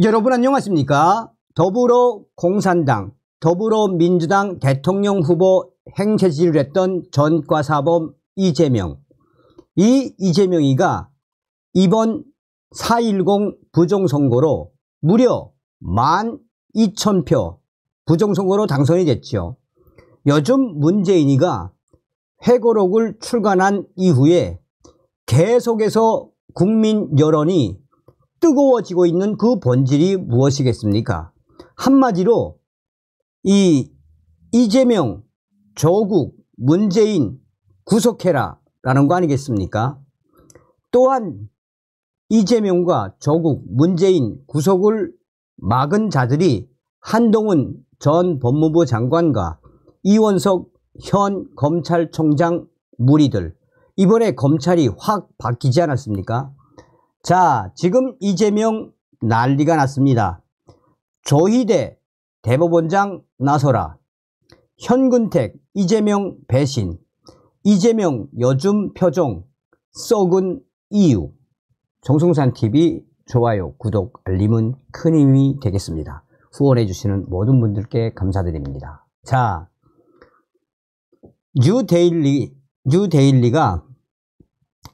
여러분 안녕하십니까? 더불어공산당, 더불어민주당 대통령 후보 행세지를 했던 전과사범 이재명. 이 이재명이가 이번 4.10 부정선거로 무려 12,000표 부정선거로 당선이 됐죠. 요즘 문재인이가 회고록을 출간한 이후에 계속해서 국민 여론이 뜨거워지고 있는 그 본질이 무엇이겠습니까? 한마디로 이 이재명, 조국, 문재인 구속해라 라는 거 아니겠습니까? 또한 이재명과 조국, 문재인 구속을 막은 자들이 한동훈 전 법무부 장관과 이원석 현 검찰총장 무리들, 이번에 검찰이 확 바뀌지 않았습니까? 자, 지금 이재명 난리가 났습니다. 조희대 대법원장 나서라. 현근택 이재명 배신. 이재명 요즘 표정 썩은 이유. 정성산TV 좋아요, 구독, 알림은 큰 힘이 되겠습니다. 후원해 주시는 모든 분들께 감사드립니다. 자, 뉴데일리가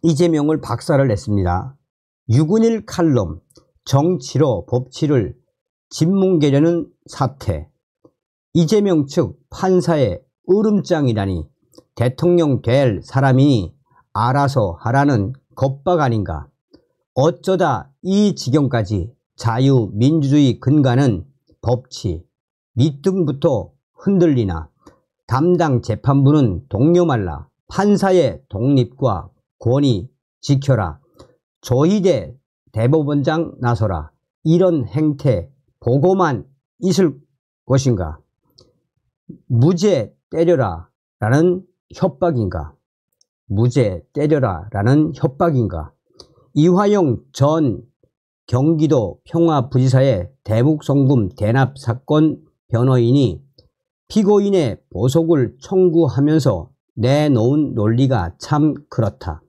이재명을 박살을 냈습니다. 6·1 칼럼, 정치로 법치를 짓뭉개려는 사태. 이재명 측 판사의 으름장이라니 대통령 될 사람이니 알아서 하라는 겁박 아닌가. 어쩌다 이 지경까지 자유민주주의 근간은 법치, 밑등부터 흔들리나. 담당 재판부는 동료 말라. 판사의 독립과 권위 지켜라. 조희대 대법원장 나서라. 이런 행태 보고만 있을 것인가? 무죄 때려라 라는 협박인가? 무죄 때려라 라는 협박인가? 이화영 전 경기도 평화부지사의 대북송금 대납 사건 변호인이 피고인의 보석을 청구하면서 내놓은 논리가 참 그렇다.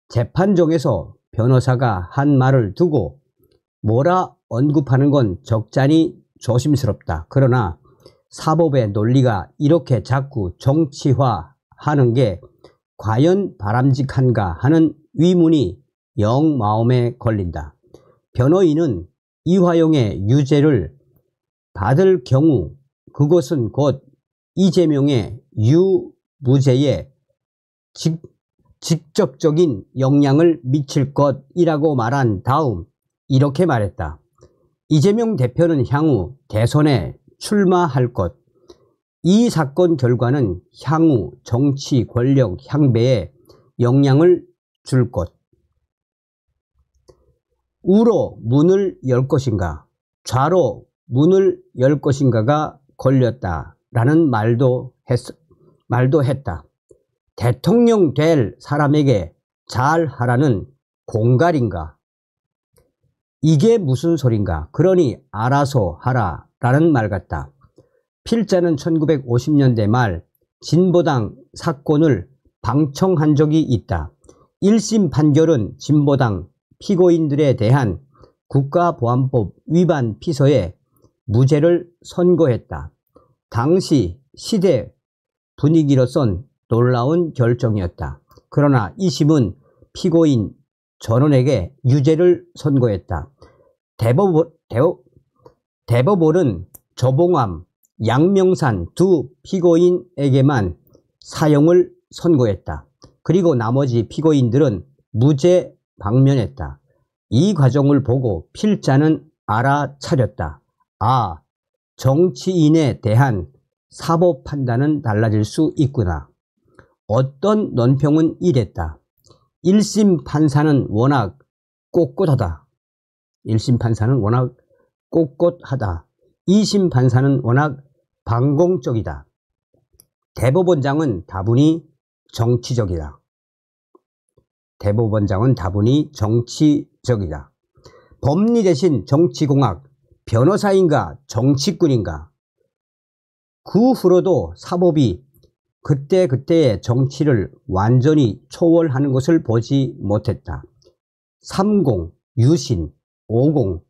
재판정에서 변호사가 한 말을 두고 뭐라 언급하는 건 적잖이 조심스럽다. 그러나 사법의 논리가 이렇게 자꾸 정치화하는 게 과연 바람직한가 하는 의문이 영 마음에 걸린다. 변호인은 이화영의 유죄를 받을 경우 그것은 곧 이재명의 유무죄에 직접적인 영향을 미칠 것이라고 말한 다음 이렇게 말했다. 이재명 대표는 향후 대선에 출마할 것. 이 사건 결과는 향후 정치 권력 향배에 영향을 줄 것. 우로 문을 열 것인가, 좌로 문을 열 것인가가 걸렸다라는 말도 했다. 대통령 될 사람에게 잘하라는 공갈인가? 이게 무슨 소린가? 그러니 알아서 하라 라는 말 같다. 필자는 1950년대 말 진보당 사건을 방청한 적이 있다. 1심 판결은 진보당 피고인들에 대한 국가보안법 위반 피서에 무죄를 선고했다. 당시 시대 분위기로선 놀라운 결정이었다. 그러나 2심은 피고인 전원에게 유죄를 선고했다. 대법원은 조봉암, 양명산 두 피고인에게만 사형을 선고했다. 그리고 나머지 피고인들은 무죄 방면했다. 이 과정을 보고 필자는 알아차렸다. 아, 정치인에 대한 사법 판단은 달라질 수 있구나. 어떤 논평은 이랬다. 1심 판사는 워낙 꼿꼿하다. 1심 판사는 워낙 꼿꼿하다. 2심 판사는 워낙 반공적이다. 대법원장은 다분히 정치적이다. 대법원장은 다분히 정치적이다. 법리 대신 정치공학, 변호사인가 정치꾼인가. 그 후로도 사법이 그때그때의 정치를 완전히 초월하는 것을 보지 못했다. 30, 유신, 50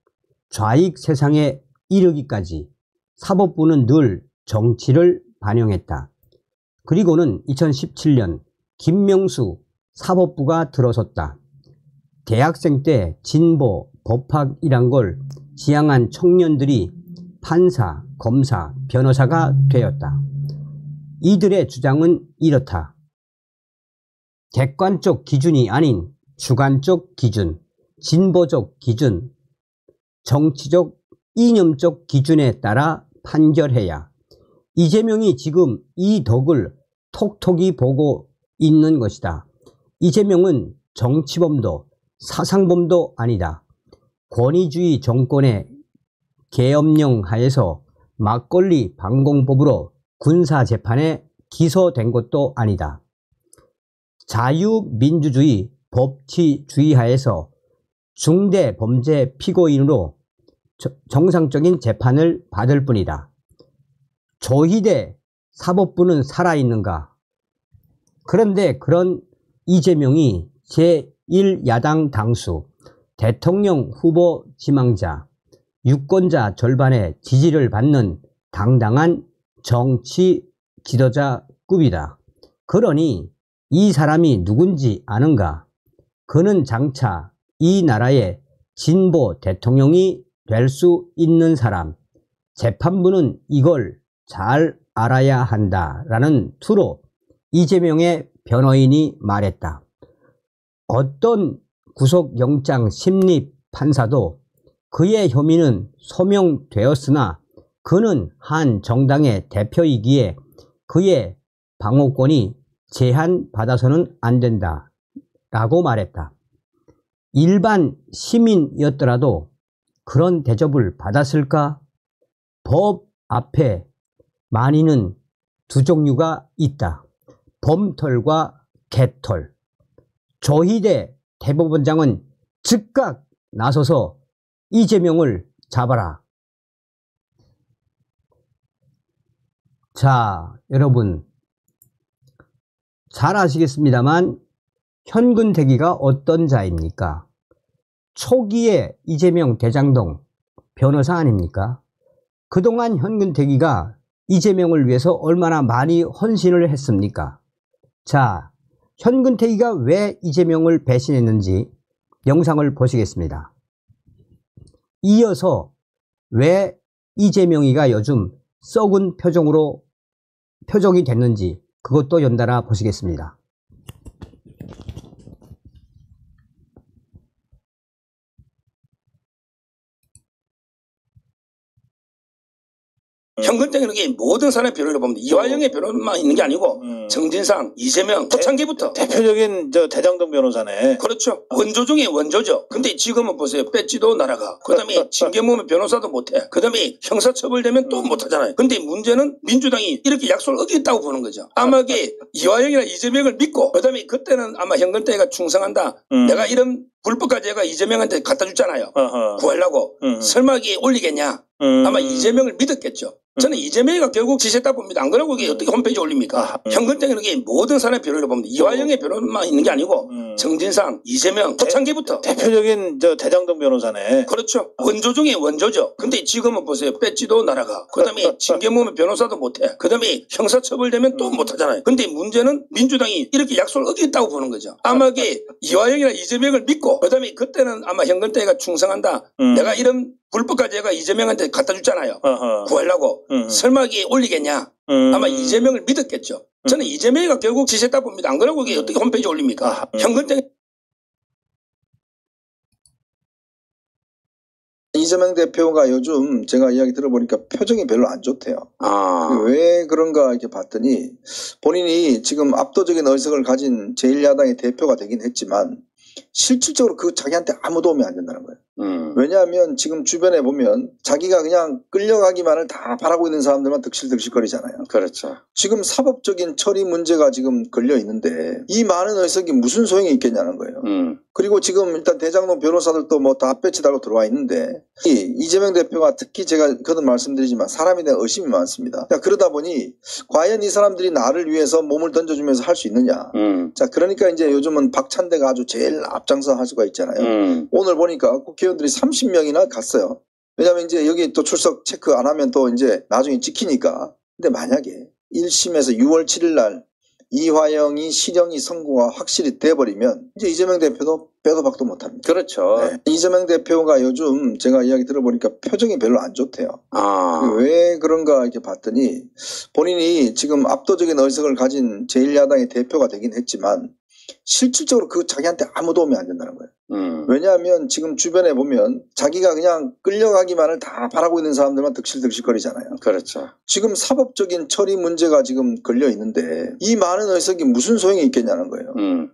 좌익 세상에 이르기까지 사법부는 늘 정치를 반영했다. 그리고는 2017년 김명수 사법부가 들어섰다. 대학생 때 진보, 법학이란 걸 지향한 청년들이 판사, 검사, 변호사가 되었다. 이들의 주장은 이렇다. 객관적 기준이 아닌 주관적 기준, 진보적 기준, 정치적, 이념적 기준에 따라 판결해야 이재명이 지금 이 덕을 톡톡히 보고 있는 것이다. 이재명은 정치범도 사상범도 아니다. 권위주의 정권의 계엄령 하에서 막걸리 방공법으로 군사재판에 기소된 것도 아니다. 자유민주주의 법치주의 하에서 중대범죄 피고인으로 정상적인 재판을 받을 뿐이다. 조희대 사법부는 살아있는가? 그런데 그런 이재명이 제1야당 당수, 대통령 후보 지망자, 유권자 절반의 지지를 받는 당당한 정치 지도자급이다. 그러니 이 사람이 누군지 아는가? 그는 장차 이 나라의 진보 대통령이 될 수 있는 사람, 재판부는 이걸 잘 알아야 한다라는 투로 이재명의 변호인이 말했다. 어떤 구속영장 심리 판사도 그의 혐의는 소명되었으나 그는 한 정당의 대표이기에 그의 방어권이 제한받아서는 안 된다 라고 말했다. 일반 시민이었더라도 그런 대접을 받았을까? 법 앞에 만인은 두 종류가 있다. 범털과 개털. 조희대 대법원장은 즉각 나서서 이재명을 잡아라. 자, 여러분 잘 아시겠습니다만 현근택이가 어떤 자입니까? 초기에 이재명 대장동 변호사 아닙니까? 그동안 현근택이가 이재명을 위해서 얼마나 많이 헌신을 했습니까? 자, 현근택이가 왜 이재명을 배신했는지 영상을 보시겠습니다. 이어서 왜 이재명이가 요즘 썩은 표정이 됐는지 그것도 연달아 보시겠습니다. 현근택은 게 모든 사람의 변호를 보면 이화영의 변호만 있는 게 아니고 정진상, 이재명, 초창기부터 대표적인 저 대장동 변호사네. 그렇죠. 원조 중에 원조죠. 근데 지금은 보세요. 배지도 날아가. 그 다음에 징계무면 변호사도 못해. 그 다음에 형사처벌되면 또 못하잖아요. 근데 문제는 민주당이 이렇게 약속을 어겼다고 보는 거죠. 아마 이게 이화영이나 이재명을 믿고 그 다음에 그때는 아마 현근택이가 충성한다. 내가 이런 불법까지 해가 이재명한테 갖다 줬잖아요. 구하려고. 설마 이게 올리겠냐. 아마 이재명을 믿었겠죠. 저는 이재명이가 결국 지시했다 봅니다. 안 그러고 이게 어떻게 홈페이지에 올립니까? 현근택은 게 모든 사람의 변호를 보면 이화영의 변호만 있는 게 아니고 정진상, 이재명, 초창기부터 대표적인 저 대장동 변호사네. 그렇죠. 원조 중에 원조죠. 근데 지금은 보세요. 배지도 날아가. 그 다음에 징계무면 변호사도 못해. 그 다음에 형사처벌되면 또 못하잖아요. 근데 문제는 민주당이 이렇게 약속을 어겼다고 보는 거죠. 아마 이게 이화영이나 이재명을 믿고 그 다음에 그때는 아마 현근택이가 충성한다. 내가 이런 불법까지 해가 이재명한테 갖다 줬잖아요. 구하려고. 설마 이게 올리겠냐. 아마 이재명을 믿었겠죠. 저는 이재명이가 결국 지시했다 봅니다. 안 그러고 이게 어떻게 홈페이지에 올립니까? 현근택 이재명 대표가 요즘 제가 이야기 들어보니까 표정이 별로 안 좋대요. 왜 그런가 이렇게 봤더니 본인이 지금 압도적인 의석을 가진 제1야당의 대표가 되긴 했지만 실질적으로 그 자기한테 아무 도움이 안 된다는 거예요. 왜냐하면 지금 주변에 보면 자기가 그냥 끌려가기만을 다 바라고 있는 사람들만 득실득실거리잖아요. 그렇죠. 지금 사법적인 처리 문제가 지금 걸려 있는데 이 많은 의석이 무슨 소용이 있겠냐는 거예요. 그리고 지금 일단 대장동 변호사들도 뭐 다 배치 달고 들어와 있는데 이재명 대표가 특히 제가 거듭 말씀드리지만 사람에 대한 의심이 많습니다. 그러다 보니 과연 이 사람들이 나를 위해서 몸을 던져주면서 할 수 있느냐. 자, 그러니까 이제 요즘은 박찬대가 아주 제일 앞장서 할 수가 있잖아요. 오늘 보니까 국회의원들이 30명이나 갔어요. 왜냐하면 이제 여기 또 출석 체크 안 하면 또 이제 나중에 찍히니까. 근데 만약에 1심에서 6월 7일 날 이화영이 실형이 선고가 확실히 돼버리면 이제 이재명 대표도 빼도 박도 못합니다. 그렇죠. 네. 이재명 대표가 요즘 제가 이야기 들어보니까 표정이 별로 안 좋대요. 왜 그런가 이렇게 봤더니 본인이 지금 압도적인 의석을 가진 제1야당의 대표가 되긴 했지만 실질적으로 그 자기한테 아무 도움이 안 된다는 거예요. 왜냐하면 지금 주변에 보면 자기가 그냥 끌려가기만을 다 바라고 있는 사람들만 득실득실거리잖아요. 그렇죠. 지금 사법적인 처리 문제가 지금 걸려 있는데 이 많은 의석이 무슨 소용이 있겠냐는 거예요.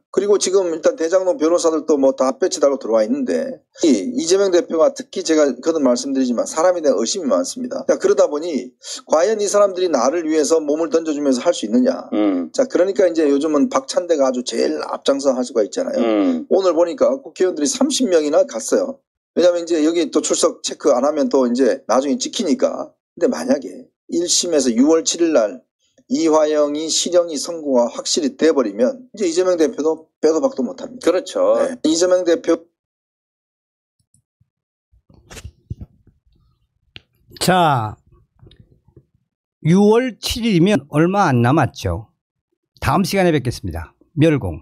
그리고 지금 일단 대장동 변호사들도 뭐 다 배치 달고 들어와 있는데 이재명 대표가 특히 제가 거듭 말씀드리지만 사람에 대한 의심이 많습니다. 자, 그러다 보니 과연 이 사람들이 나를 위해서 몸을 던져주면서 할 수 있느냐. 자, 그러니까 이제 요즘은 박찬대가 아주 제일 앞장서 할 수가 있잖아요. 오늘 보니까 국회의원들이 30명이나 갔어요. 왜냐하면 이제 여기 또 출석 체크 안 하면 또 이제 나중에 찍히니까. 근데 만약에 1심에서 6월 7일 날 이화영이 실형이 선고가 확실히 돼버리면 이제 이재명 대표도 빼도 박도 못합니다. 그렇죠. 네. 이재명 대표. 자, 6월 7일이면 얼마 안 남았죠. 다음 시간에 뵙겠습니다. 멸공.